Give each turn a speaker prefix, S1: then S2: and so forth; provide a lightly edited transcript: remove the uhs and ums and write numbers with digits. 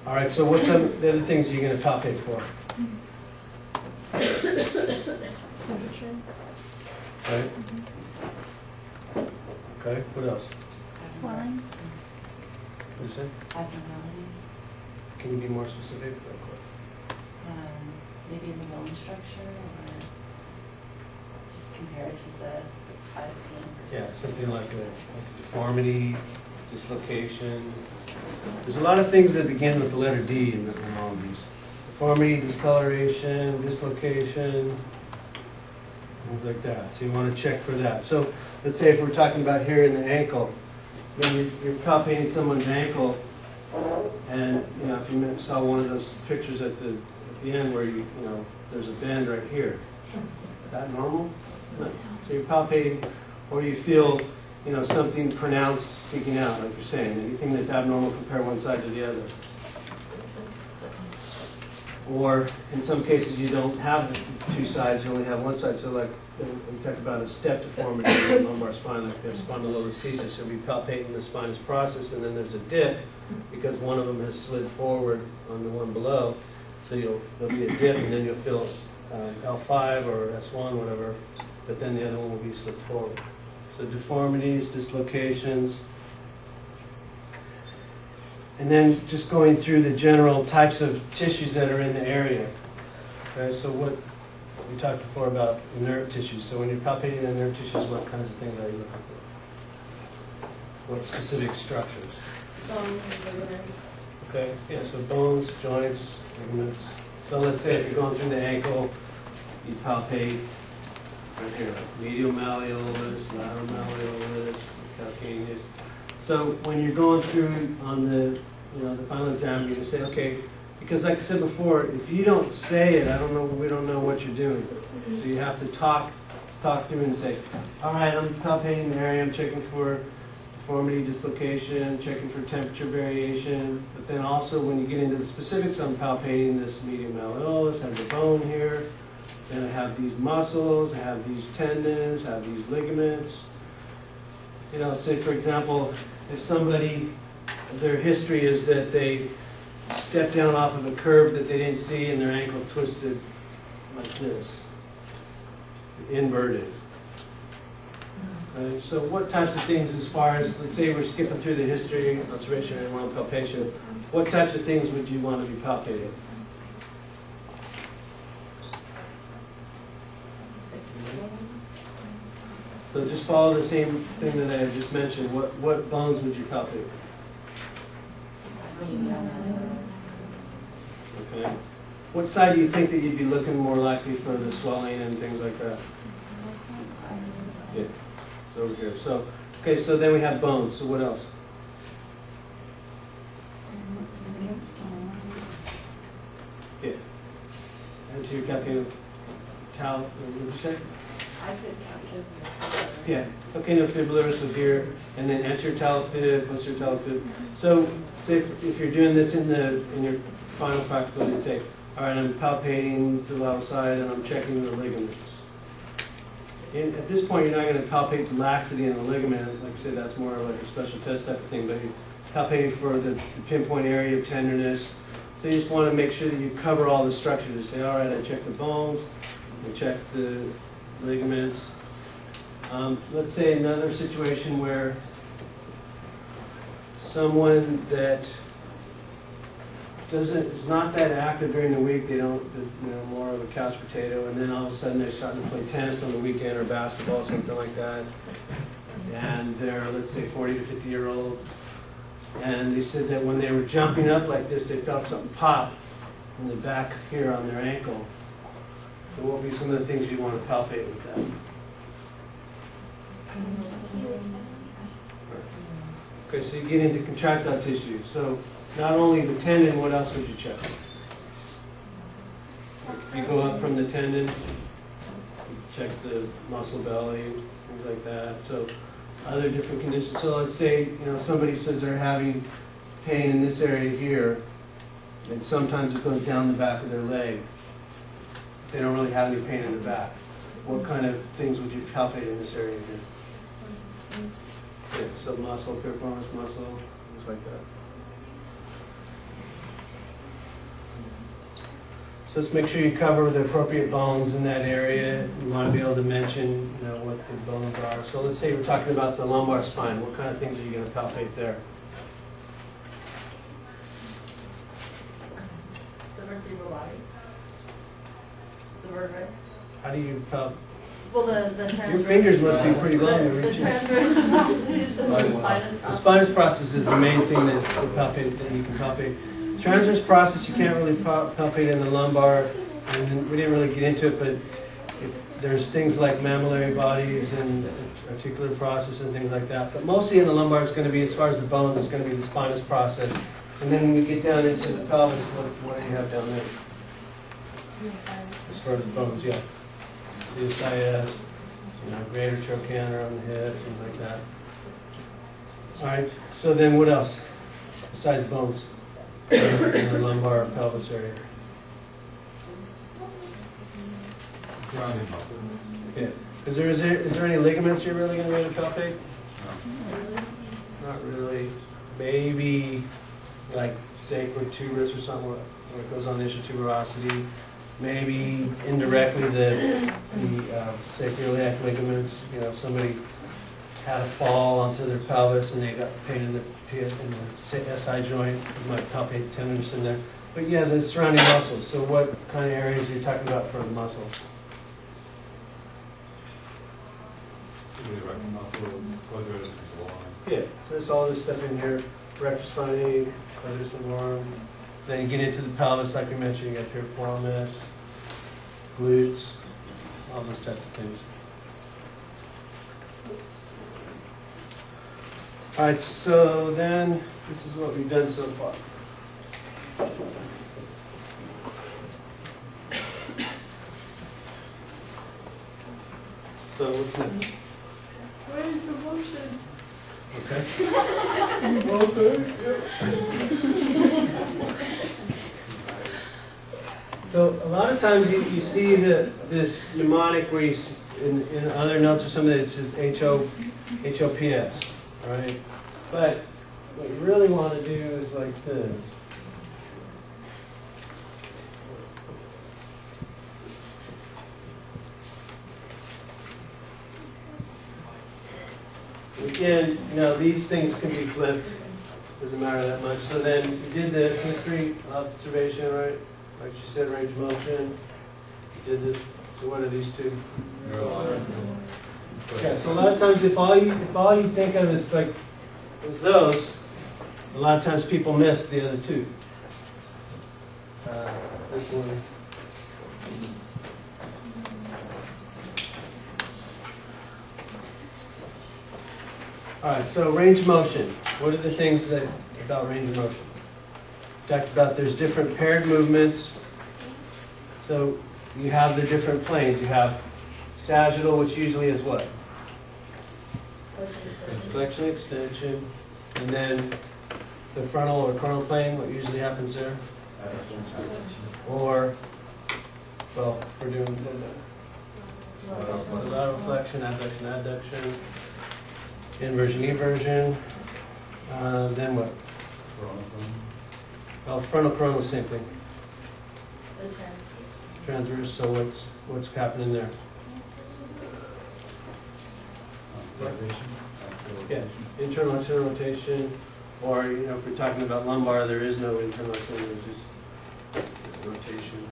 S1: All right, so what's some the other things you're going to palpate for?
S2: Temperature.
S1: Right? Okay, what else?
S2: Swelling.
S1: What did you say?
S3: Abnormalities,
S1: Can you be more specific?
S3: maybe in the bone structure, or just compare it to the side of pain versus.
S1: Yeah, something like a deformity, dislocation. There's a lot of things that begin with the letter D in all of these. Deformity, discoloration, dislocation, things like that. So you want to check for that. So let's say if we're talking about here in the ankle, when you're palpating someone's ankle, and if you saw one of those pictures at the end where there's a bend right here. Is that normal? No. So you're palpating, or you feel something pronounced sticking out, like you're saying. Anything that's abnormal, compare one side to the other. Or in some cases you don't have two sides, you only have one side. So like we talked about a step deformity in the lumbar spine, like there's spondylolisthesis. So we palpating the spinous process, and then there's a dip because one of them has slid forward on the one below. So there'll be a dip, and then you'll feel L5 or S1, whatever, but then the other one will be slipped forward. So deformities, dislocations, and then just going through the general types of tissues that are in the area. Okay, so what we talked before about nerve tissues. So when you're palpating the nerve tissues, what kinds of things are you looking for? What specific structures?
S2: Bones and ligaments.
S1: Okay, yeah, so bones, joints, ligaments. So let's say if you're going through the ankle, you palpate right here, medial malleolus, lateral malleolus, calcaneus. So when you're going through on the final exam, you're going to say, okay, because like I said before, if you don't say it, we don't know what you're doing. So you have to talk through and say, all right, I'm palpating the area, I'm checking for deformity, dislocation, checking for temperature variation, but then also when you get into the specifics, I'm palpating this medial malleolus, I have the bone here, then I have these muscles, I have these tendons, I have these ligaments. Say for example, if somebody, their history is that they stepped down off of a curb that they didn't see and their ankle twisted like this, inverted. Okay, so what types of things as far as, let's say we're skipping through the history, observation, and one palpation, what types of things would you want to be palpating? So just follow the same thing that I just mentioned. What bones would you palpate? Okay. What side do you think that you'd be looking more likely for the swelling and things like that? Yeah. So over here. So okay. So then we have bones. So what else? Yeah. Anterior calcaneal what did you say?
S3: I said calcaneal.
S1: Yeah. Calcaneofibular, so here, and then anterior talifib, posterior talifib. So say if you're doing this in your final practical, you say, all right, I'm palpating the lateral side and I'm checking the ligaments. And at this point, you're not going to palpate the laxity in the ligament. Like I said, that's more like a special test type of thing, but you're palpating for the pinpoint area of tenderness. So you just want to make sure that you cover all the structures. You say, all right, I checked the bones, I checked the ligaments. Let's say another situation where someone that is not that active during the week, they're more of a couch potato, and then all of a sudden they're starting to play tennis on the weekend or basketball, something like that, and they're, let's say, 40 to 50-year-old, and they said that when they were jumping up like this, they felt something pop in the back here on their ankle. So what would be some of the things you want to palpate with that? Okay, so you get into contractile tissue. So not only the tendon, what else would you check? You go up from the tendon, you check the muscle belly, things like that. So other different conditions. So let's say somebody says they're having pain in this area here, and sometimes it goes down the back of their leg. They don't really have any pain in the back. What kind of things would you palpate in this area here? Yeah, submuscle, piriformis muscle, things like that. So let's make sure you cover the appropriate bones in that area. You want to be able to mention, you know, what the bones are. So let's say we're talking about the lumbar spine. What kind of things are you going to palpate there?
S3: The vertebral body. The vertebrae.
S1: How do you palpate?
S3: Well, the transverse.
S1: Your fingers must be pretty long to
S3: The
S1: reach it.
S3: transverse process and the spinous
S1: The
S3: process.
S1: spinous process is the main thing that you can palpate. Transverse process you can't really palpate in the lumbar, and then we didn't really get into it, but there's things like mammillary bodies and articular process and things like that. But mostly in the lumbar, it's going to be, as far as the bones, it's going to be the spinous process. And then when we get down into the pelvis, what do you have down there? As far as the bones, yeah. The SIS, you know, greater trochanter on the hip, things like that. All right, so then what else besides bones in the lumbar pelvis area?
S4: Surrounding muscles.
S1: Yeah. Is there any ligaments you're really going to be able to palpate? Not really. Maybe like sacral tuberous or something where it goes on the issue tuberosity. Maybe indirectly the sacroiliac ligaments. You know, if somebody had a fall onto their pelvis and they got pain in the SI joint, you might palpate tenderness in there. But yeah, the surrounding muscles. So what kind of areas are you talking about for the muscles?
S4: The rectus muscles, quadratus lumborum.
S1: Yeah, there's all this stuff in here, rectus spinae, quadratus lumborum. Then you get into the pelvis, like we mentioned, you got piriformis, glutes, all those types of things. All right, so then, this is what we've done so far. So what's next?
S2: Where's the motion?
S1: Okay. So a lot of times you see this mnemonic where you see, in other notes or something that says HOPS, right? But what you really want to do is like this. Again, you know, these things can be flipped. Doesn't matter that much. So then you did this history, observation, right? Like you said, range of motion. You did this. So what are these two?
S4: Neurological.
S1: Yeah. So a lot of times, if all you think of is like is those, a lot of times people miss the other two. This one. All right, so range of motion. What are the things about range of motion? Talked about there's different paired movements. So you have the different planes. You have sagittal, which usually is what? Flexion, extension. And then the frontal or coronal plane, what usually happens there? Or, well, we're doing lateral flexion, abduction, adduction. Inversion, eversion, then what? Oh, frontal coronal, same thing. Transverse, so what's happening there? Yeah, internal external rotation, or you know, if we're talking about lumbar, there is no internal external, there's just